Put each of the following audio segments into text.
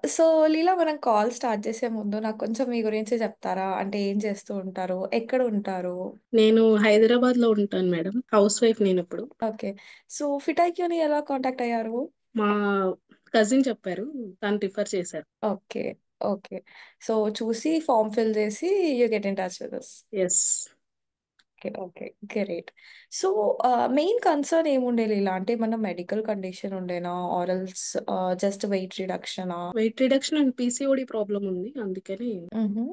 So, లీలా మనం call start చేసే ముందు నాకు కొంచెం మీ గురించి చెప్తారా? అంటే ఏం చేస్తూ ఉంటారు? ఎక్కడ ఉంటారు? నేను హైదరాబాద్‌లో ఉంటాను మేడం. హౌస్ వైఫ్ నేనిప్పుడు. ఓకే. సో, ఫిటైక్యూని ఎలా కాంటాక్ట్ అయ్యారు? మా కజిన్ చెప్పారు. తను రిఫర్ చేశారు. ఓకే. ఓకే. సో, చూసి ఫార్మ్ ఫిల్ చేసి you get in touch with us. Yes. Okay. Okay. Great. So, main concern ఏముండే లీలా? అంటే ఏమన్నా మెడికల్ కండిషన్ ఉండేనా? ఆర్ ఎల్స్ జస్ట్ వెయిట్ రిడక్షనా? Weight reduction and PCOD problem ఉంది. అందుకని హుహు.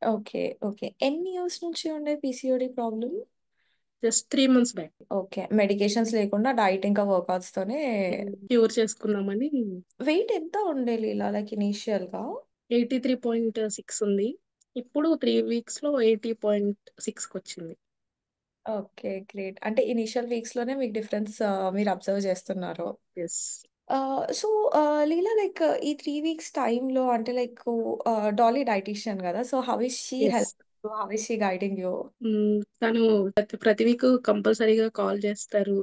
ఓకే. ఓకే. ఎన్ని ఇయర్స్ నుంచి ఉండే PCOD problem? Just 3 months back okay. Medications లేకుండా డైట్ ఇంకా వర్కౌట్స్‌తోనే క్యూర్ చేసుకుందామని వెయిట్ ఎంత ఉండే లీలా లైక్ ఇనీషియల్‌గా? 83.6 ఉంది. ఇప్పుడు 3 వీక్స్‌లో 80.6కొచ్చింది. ఓకే. గ్రేట్. అంటే ఇనీషియల్ వీక్స్‌లోనే మీకు డిఫరెన్స్ మీరు అబ్జర్వ్ చేస్తున్నారు. యెస్. సో, లీలా లైక్ ఈ 3 వీక్స్ టైమ్‌లో అంటే లైక్ డాలీ డైటీషియన్ గదా! So, how is she yes. Helping you? How is she guiding you? తను ప్రతి వీక్ కంపల్సరీగా కాల్ చేస్తారు.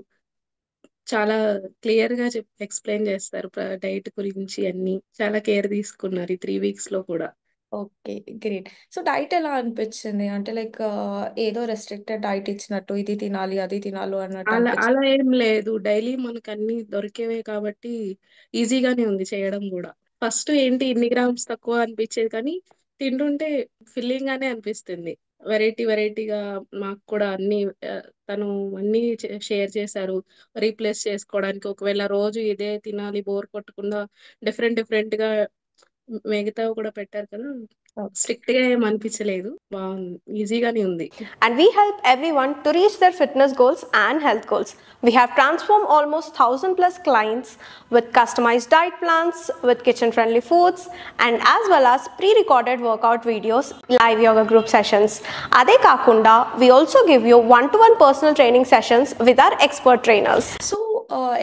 చాలా క్లియర్‌గా ఎక్స్‌ప్లెయిన్ చేస్తారు. డైట్ గురించి అన్నీ. చాలా కేర్ తీసుకున్నారు ఈ 3 వీక్స్‌లో కూడా. ఓకే. గ్రేట్. సో, డైట్ ఎలా అనిపిచ్చింది? అంటే లైక్ ఏదో రెస్ట్రిక్టెడ్ డైట్ ఇచ్చినట్టు ఇది తినాలి, అది తినాలి అన్నట్టు అలా అనిపిచ్చిందా? అలా ఏం లేదు. డైలీ మనకన్నీ దొరికేవే కాబట్టి ఈజీగానే ఉంది చేయడం గూడా. ఫస్ట్ ఏంటి ఇన్ని గ్రామ్స్ తక్కువ అనిపిచ్చేది కానీ, తింటుంటే ఫిల్లింగ్‌గానే అనిపిస్తుంది. వెరైటీగా మాకు కూడా అన్నీ తను అన్నీ షేర్ చేశారు. రీప్లేస్ చేసుకోవడానికి ఒకవేళ రోజు ఇదే తినాలి బోర్ కొట్టకుండా డిఫరెంట్‌గా మిగతావి కూడా పెట్టారు కదా! ఓకే. స్ట్రిక్ట్‌గా ఏమి అనిపించలేదు. బావుంది. ఈజీగానే ఉంది. And we help everyone to reach their fitness goals and health goals. We have transformed almost 1000 plus clients with customized diet plans, with kitchen friendly foods, and as well as pre-recorded workout videos, live yoga group sessions. Ade kakunda, we also give you one-to-one personal training sessions with our expert trainers. సో,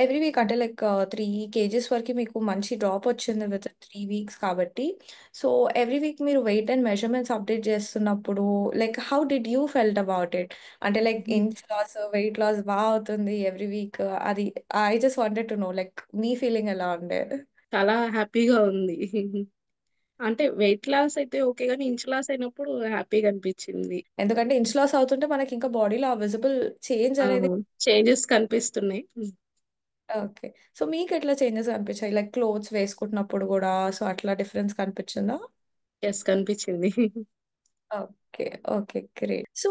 every week అంటే like 3 KGs వరకి మీకు మంచి drop వచ్చింది with 3 weeks కాబట్టి, so, every week మీరు weight and measurements update చేస్తున్నప్పుడు like how did you felt about it? అంటే like inch loss, weight loss అవుతుంది ఎవ్రీ వీక్ అది I just wanted to know like మీ ఫీలింగ్ ఎలా ఉండే? చాలా హ్యాపీగా ఉంది. అంటే వెయిట్ లాస్ అయితే ఓకే గానీ, ఇంచ్ లాస్ అయినప్పుడు హ్యాపీగా అనిపిచ్చింది. ఎందుకంటే ఇంచ్ లాస్ అవుతుంటే మనకి ఇంకా బాడీలో ఆ విజిబుల్ చేంజ్ ఆ! అనేది చేంజెస్ కనిపిస్తున్నాయి. ఓకే. సో, మీకెట్లా చేంజెస్ అనిపించాయి? లైక్ క్లోత్స్ వేసుకుంటున్నప్పుడు గూడా సో, అట్లా డిఫరెన్స్ కనిపించిందా? యెస్ కనిపిచ్చింది. ఓకే. ఓకే. గ్రేట్. సో,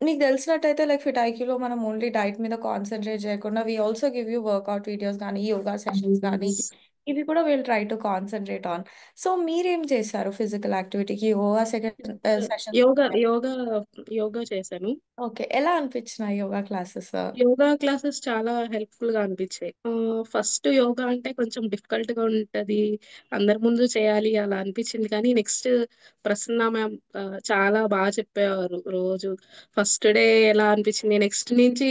మీకు తెలిసినట్టయితే లైక్ ఫిటాయికిలో మనం ఓన్లీ డైట్ మీద కాన్సంట్రేట్ చేయకుండా we also give you workout videos గానీ, యోగా సెషన్స్ గానీ, ఇవి కూడా will try to concentrate on. So, మీరేం చేశారు ఫిజికల్ యాక్టివిటీకి యోగా సెషన్స్ యోగా యోగా యోగా చేశాను. ఓకే. ఎలా అనిపించినాయి యోగా క్లాసెస్? యోగా క్లాసెస్ చాలా హెల్ప్‌ఫుల్‌గా అనిపిచ్చాయి. ఫస్ట్ యోగా అంటే కొంచెం డిఫికల్ట్‌గా ఉంటది. అందరి ముందు చేయాలి అలా అనిపిచ్చింది కానీ, నెక్స్ట్ ప్రసన్న మ్యామ్ చాలా చెప్పేవారు రోజు. ఫస్ట్ డే ఎలా అనిపిచ్చింది, నెక్స్ట్ నుంచి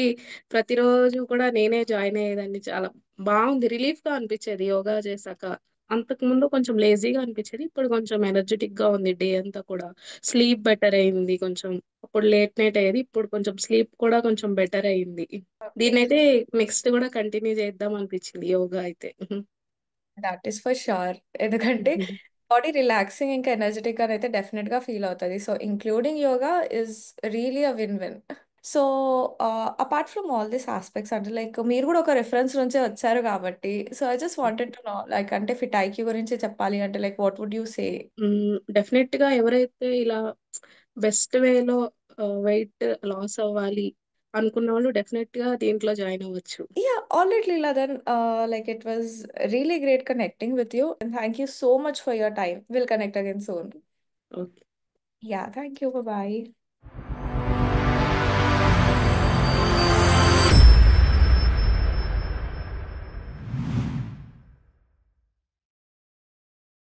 ప్రతిరోజు కూడా నేనే జాయిన్ అయ్యేదాన్ని. చాలా బావుంది. రిలీఫ్‌గా అనిపిచ్చేది యోగా చేశాక. అంతకుముందు కొంచెం లేజీగా అనిపిచ్చేది. ఇప్పుడు కొంచెం ఎనర్జిటిక్‌గా ఉంది డే అంతా కూడా. స్లీప్ బెటర్ అయింది కొంచెం. అప్పుడు లేట్ నైట్ అయ్యేది. ఇప్పుడు కొంచెం స్లీప్ కూడా కొంచెం బెటర్ అయింది. ఓకే. దీన్నైతే నెక్స్ట్ గూడా కంటిన్యూ చేద్దాం అనిపిచ్చింది యోగా అయితే. That is for sure. ఎందుకంటే బాడీ రిలాక్సింగ్ ఇంకా ఎనర్జిటిక్‌గానైతే డెఫినిట్‌గా ఫీల్ అవుతది. So, including yoga is really a win win. So, apart from all these aspects అంటే లైక్ మీరు కూడా ఒక రిఫరెన్స్ నుంచే వచ్చారు కాబట్టి, so, I just wanted to know like అంటే ఫిట్ ఐక్యూ గురించి చెప్పాలి అంటే like what would you say? డెఫినెట్‌గా ఎవరైతే ఇలా బెస్ట్ వేలో వెయిట్ లాస్ అవ్వాలి అనుకున్నవాళ్ళు డెఫినెట్‌గా దీంట్లో జాయిన్ అవ్వచ్చు. Yeah, all right, Leela. Then, like it was really great connecting with you, and thank you so much for your time. We'll connect again soon. Okay. Yeah, thank you. Bye bye.